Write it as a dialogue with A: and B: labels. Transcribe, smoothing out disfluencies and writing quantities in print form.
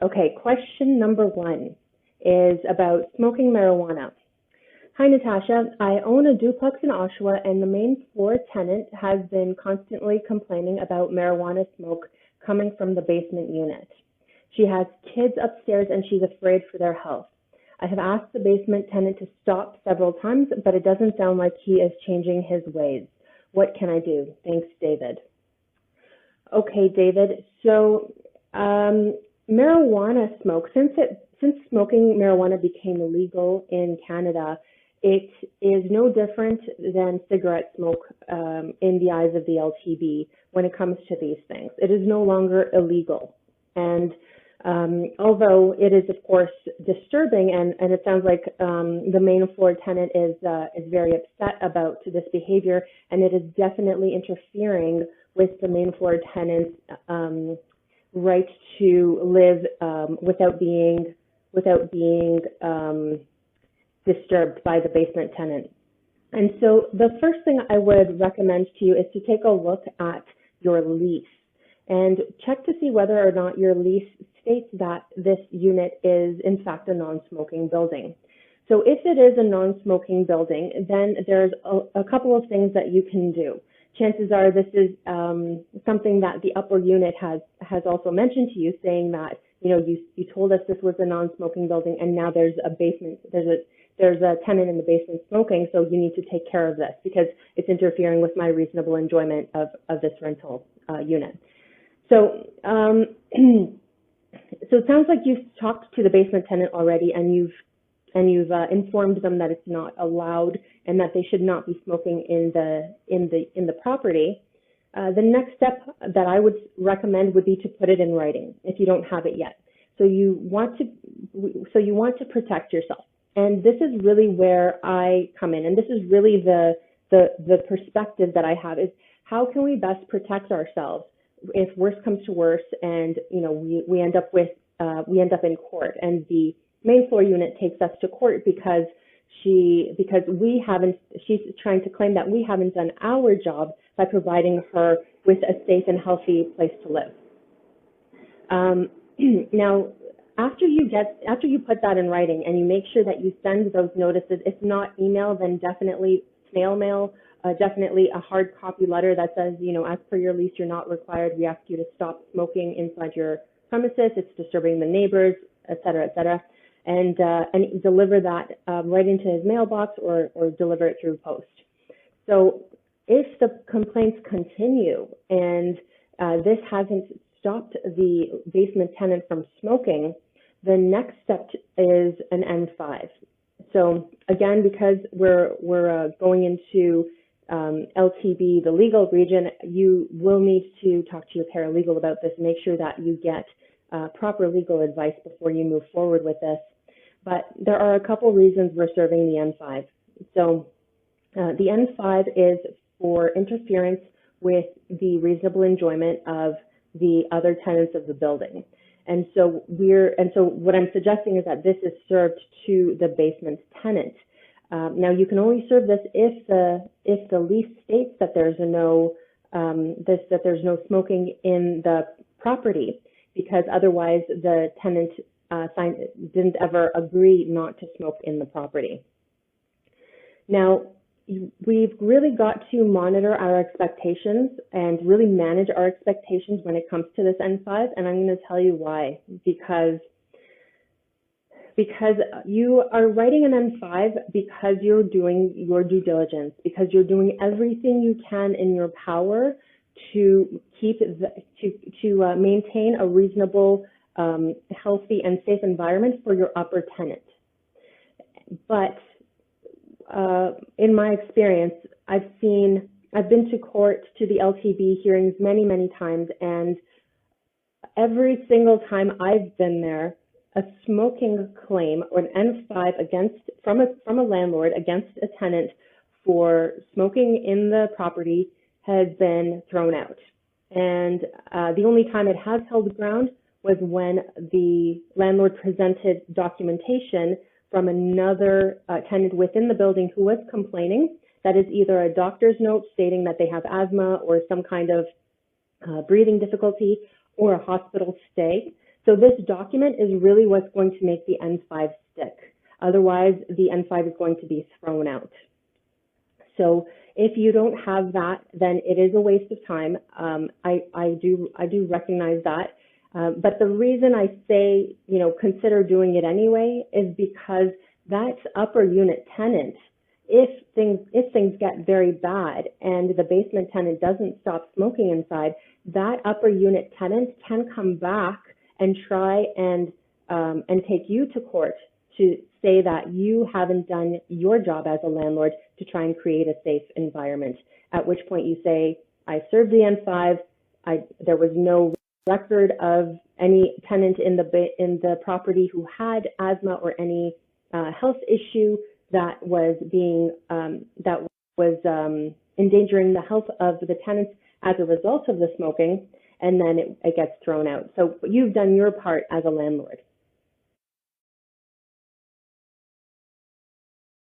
A: Okay, question number 1 is about smoking marijuana. Hi, Natasha. I own a duplex in Oshawa, and the main floor tenant has been constantly complaining about marijuana smoke coming from the basement unit. She has kids upstairs, and she's afraid for their health. I have asked the basement tenant to stop several times, but it doesn't sound like he is changing his ways. What can I do? Thanks, David. Okay, David. So marijuana smoke, since smoking marijuana became illegal in Canada, it is no different than cigarette smoke in the eyes of the LTB when it comes to these things. It is no longer illegal. And although it is, of course, disturbing, and it sounds like the main floor tenant is very upset about this behavior, and it is definitely interfering with the main floor tenant's right to live without being disturbed by the basement tenant. And so the first thing I would recommend to you is to take a look at your lease and check to see whether or not your lease states that this unit is in fact a non-smoking building. So if it is a non-smoking building, then there's a couple of things that you can do. Chances are this is something that the upper unit has also mentioned to you, saying that, you know, you told us this was a non-smoking building, and now there's a basement, there's a tenant in the basement smoking, so you need to take care of this because it's interfering with my reasonable enjoyment of this rental unit. So, so it sounds like you've talked to the basement tenant already, and you've informed them that it's not allowed and that they should not be smoking in the property. The next step that I would recommend would be to put it in writing if you don't have it yet. So you want to protect yourself, and this is really where I come in, and this is really the perspective that I have is how can we best protect ourselves if worse comes to worse, and you know we end up in court, and the main floor unit takes us to court because she's trying to claim that we haven't done our job by providing her with a safe and healthy place to live. Now, after you put that in writing and you make sure that you send those notices, if not email, then definitely snail mail, definitely a hard copy letter that says, you know, as per your lease, you're not required. We ask you to stop smoking inside your premises. It's disturbing the neighbors, et cetera, and deliver that right into his mailbox or deliver it through post. So if the complaints continue and this hasn't stopped the basement tenant from smoking, the next step is an N5. So again, because we're going into LTB, the legal region, you will need to talk to your paralegal about this and make sure that you get proper legal advice before you move forward with this. But there are a couple reasons we're serving the N5. So the N5 is for interference with the reasonable enjoyment of the other tenants of the building. And so what I'm suggesting is that this is served to the basement tenant. Now you can only serve this if the lease states that there's no smoking in the property, because otherwise the tenant didn't ever agree not to smoke in the property. Now, we've really got to monitor our expectations and really manage our expectations when it comes to this N5, and I'm going to tell you why. Because you are writing an N5 because you're doing your due diligence, because you're doing everything you can in your power to maintain a reasonable, healthy and safe environment for your upper tenant. But in my experience, I've been to court, to the LTB hearings many times, and every single time I've been there, a smoking claim or an N5 from a landlord against a tenant for smoking in the property has been thrown out. And the only time it has held ground was when the landlord presented documentation from another tenant within the building who was complaining. That is either a doctor's note stating that they have asthma or some kind of breathing difficulty, or a hospital stay So this document is really what's going to make the N5 stick. Otherwise, the N5 is going to be thrown out. So if you don't have that, then it is a waste of time. I do recognize that. But the reason I say, consider doing it anyway is because that upper unit tenant, if things get very bad and the basement tenant doesn't stop smoking inside, that upper unit tenant can come back and try and take you to court to say that you haven't done your job as a landlord to try and create a safe environment. At which point you say, I served the N5, there was no record of any tenant in the property who had asthma or any health issue that was endangering the health of the tenants as a result of the smoking, and then it gets thrown out. So you've done your part as a landlord.